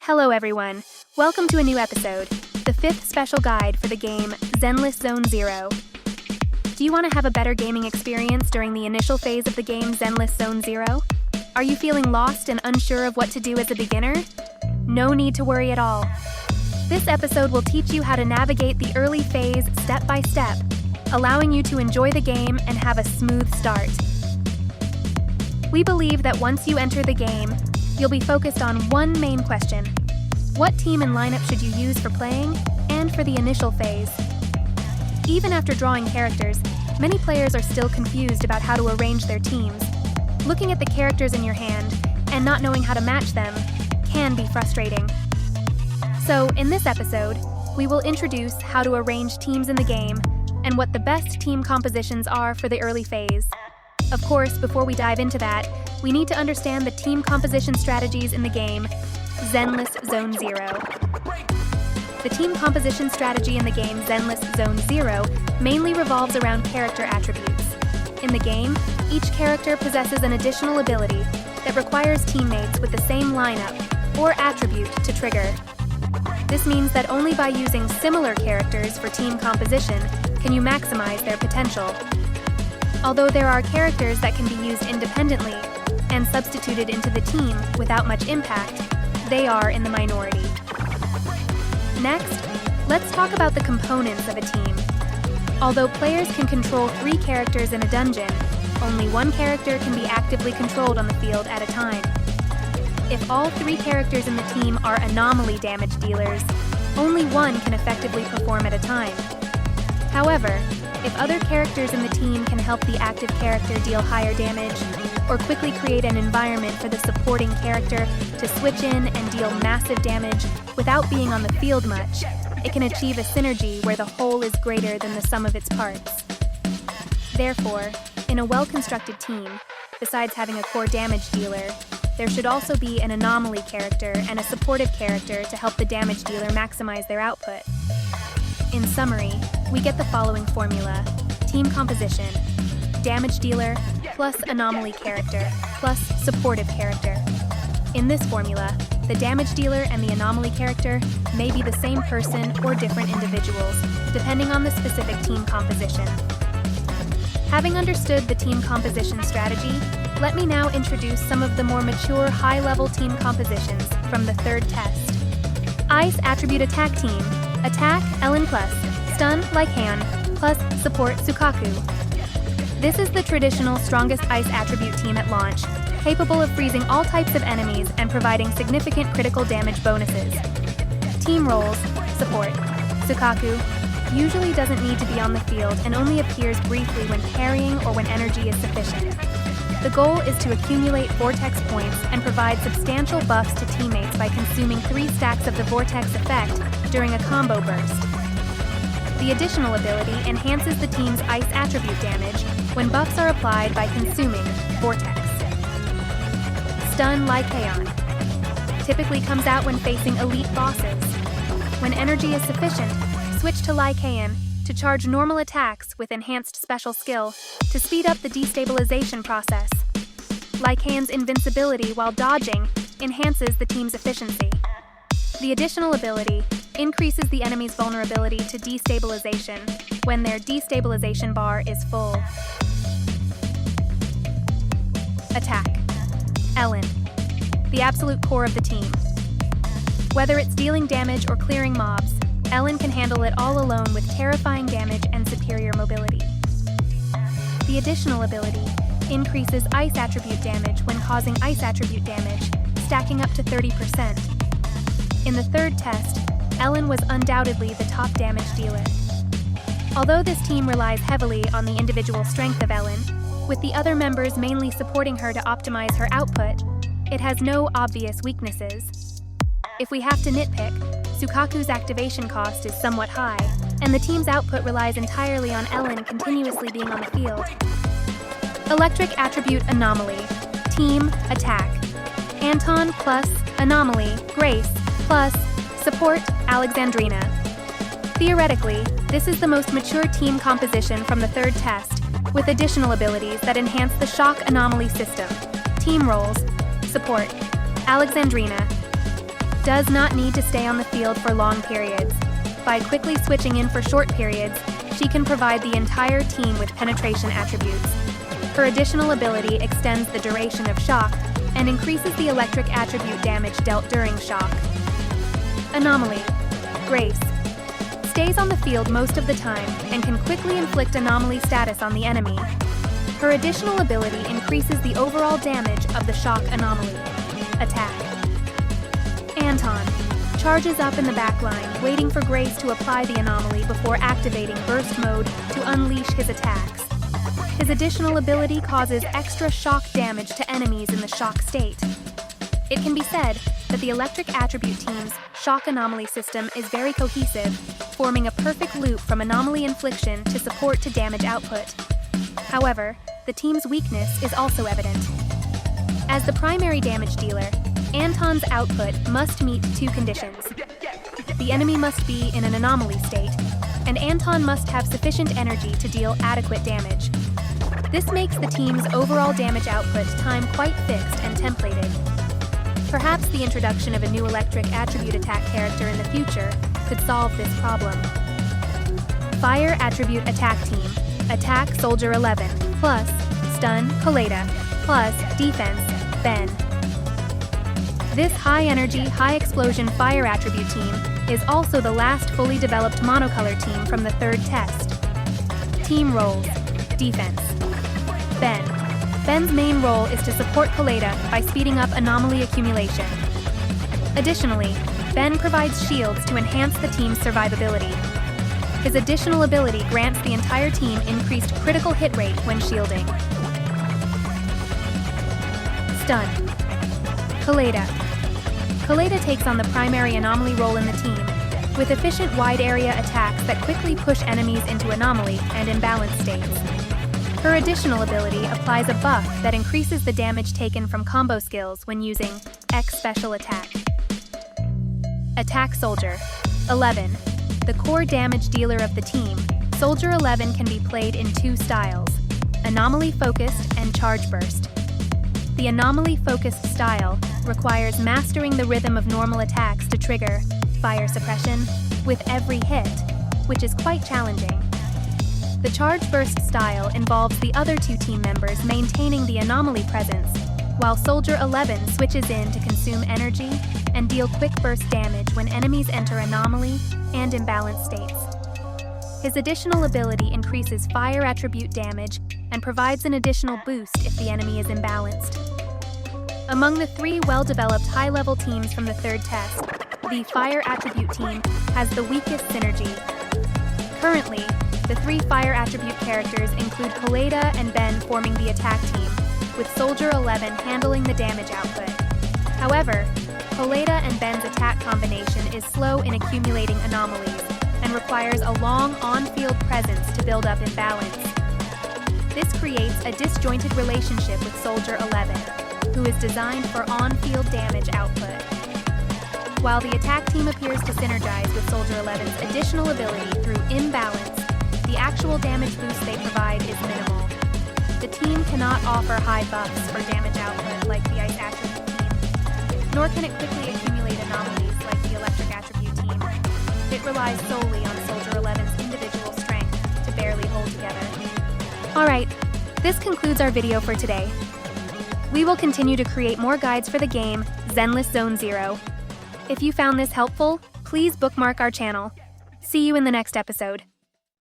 Hello everyone, welcome to a new episode, the 5th special guide for the game Zenless Zone Zero. Do you want to have a better gaming experience during the initial phase of the game Zenless Zone Zero? Are you feeling lost and unsure of what to do as a beginner? No need to worry at all. This episode will teach you how to navigate the early phase step by step, allowing you to enjoy the game and have a smooth start. We believe that once you enter the game, you'll be focused on one main question: what team and lineup should you use for playing and for the initial phase? Even after drawing characters, many players are still confused about how to arrange their teams. Looking at the characters in your hand and not knowing how to match them can be frustrating. So, in this episode, we will introduce how to arrange teams in the game and what the best team compositions are for the early phase. Of course, before we dive into that, we need to understand the team composition strategies in the game Zenless Zone Zero. The team composition strategy in the game Zenless Zone Zero mainly revolves around character attributes. In the game, each character possesses an additional ability that requires teammates with the same lineup or attribute to trigger. This means that only by using similar characters for team composition can you maximize their potential. Although there are characters that can be used independently and substituted into the team without much impact, they are in the minority. Next, let's talk about the components of a team. Although players can control 3 characters in a dungeon, only one character can be actively controlled on the field at a time. If all 3 characters in the team are anomaly damage dealers, only one can effectively perform at a time. However, if other characters in the team can help the active character deal higher damage, or quickly create an environment for the supporting character to switch in and deal massive damage without being on the field much, it can achieve a synergy where the whole is greater than the sum of its parts. Therefore, in a well-constructed team, besides having a core damage dealer, there should also be an anomaly character and a supportive character to help the damage dealer maximize their output. In summary, we get the following formula: team composition, damage dealer, plus anomaly character, plus supportive character. In this formula, the damage dealer and the anomaly character may be the same person or different individuals, depending on the specific team composition. Having understood the team composition strategy, let me now introduce some of the more mature high-level team compositions from the 3rd test. Ice Attribute Attack Team. Attack, Ellen plus. Stun, Lycan, plus Support, Sukaku. This is the traditional strongest ice attribute team at launch, capable of freezing all types of enemies and providing significant critical damage bonuses. Team roles: Support. Sukaku usually doesn't need to be on the field and only appears briefly when parrying or when energy is sufficient. The goal is to accumulate Vortex points and provide substantial buffs to teammates by consuming 3 stacks of the Vortex effect during a combo burst. The additional ability enhances the team's ice attribute damage when buffs are applied by consuming Vortex. Stun Lycan typically comes out when facing elite bosses. When energy is sufficient, switch to Lycan to charge normal attacks with enhanced special skill to speed up the destabilization process. Lycan's invincibility while dodging enhances the team's efficiency. The additional ability increases the enemy's vulnerability to destabilization when their destabilization bar is full. Attack. Ellen, the absolute core of the team. Whether it's dealing damage or clearing mobs, Ellen can handle it all alone with terrifying damage and superior mobility. The additional ability increases ice attribute damage when causing ice attribute damage, stacking up to 30%. In the 3rd test, Ellen was undoubtedly the top damage dealer. Although this team relies heavily on the individual strength of Ellen, with the other members mainly supporting her to optimize her output, it has no obvious weaknesses. If we have to nitpick, Sukaku's activation cost is somewhat high, and the team's output relies entirely on Ellen continuously being on the field. Electric Attribute Anomaly. Team Attack. Anton plus Anomaly, Grace, plus Support, Alexandrina. Theoretically, this is the most mature team composition from the 3rd test, with additional abilities that enhance the shock anomaly system. Team roles: Support, Alexandrina. does not need to stay on the field for long periods. By quickly switching in for short periods, she can provide the entire team with penetration attributes. Her additional ability extends the duration of shock and increases the electric attribute damage dealt during shock. Anomaly. Grace. Stays on the field most of the time and can quickly inflict anomaly status on the enemy. Her additional ability increases the overall damage of the shock anomaly. Attack. Anton. Charges up in the backline, waiting for Grace to apply the anomaly before activating burst mode to unleash his attacks. His additional ability causes extra shock damage to enemies in the shock state. It can be said that the electric attribute team's shock anomaly system is very cohesive, forming a perfect loop from anomaly infliction to support to damage output. However, the team's weakness is also evident. As the primary damage dealer, Anton's output must meet two conditions. The enemy must be in an anomaly state, and Anton must have sufficient energy to deal adequate damage. This makes the team's overall damage output time quite fixed and templated. Perhaps the introduction of a new electric attribute attack character in the future could solve this problem. Fire Attribute Attack Team. Attack Soldier 11, plus Stun Kaleda, plus Defense Ben. This high-energy, high-explosion fire attribute team is also the last fully developed monocolor team from the third test. Team roles. Defense. Ben. Ben's main role is to support Kaleda by speeding up anomaly accumulation. Additionally, Ben provides shields to enhance the team's survivability. His additional ability grants the entire team increased critical hit rate when shielding. Stun. Kaleda. Kaleda takes on the primary anomaly role in the team, with efficient wide-area attacks that quickly push enemies into anomaly and imbalanced states. Her additional ability applies a buff that increases the damage taken from combo skills when using X Special Attack. Attack Soldier 11. The core damage dealer of the team, Soldier 11 can be played in two styles, Anomaly-focused and Charge Burst. The Anomaly-focused style requires mastering the rhythm of normal attacks to trigger fire suppression with every hit, which is quite challenging. The Charge Burst style involves the other two team members maintaining the anomaly presence, while Soldier 11 switches in to consume energy and deal quick burst damage when enemies enter anomaly and imbalanced states. His additional ability increases fire attribute damage and provides an additional boost if the enemy is imbalanced. Among the three well-developed high-level teams from the third test, the Fire Attribute team has the weakest synergy. Currently, the three Fire Attribute characters include Kaleda and Ben forming the attack team, with Soldier 11 handling the damage output. However, Kaleda and Ben's attack combination is slow in accumulating anomalies and requires a long on-field presence to build up imbalance. This creates a disjointed relationship with Soldier 11, who is designed for on-field damage output. While the attack team appears to synergize with Soldier 11's additional ability through imbalance, the actual damage boost they provide is minimal. The team cannot offer high buffs for damage output like the Ice Attribute team, nor can it quickly accumulate anomalies like the Electric Attribute team. It relies solely on Soldier 11's individual strength to barely hold together. Alright, this concludes our video for today. We will continue to create more guides for the game, Zenless Zone Zero. If you found this helpful, please bookmark our channel. See you in the next episode.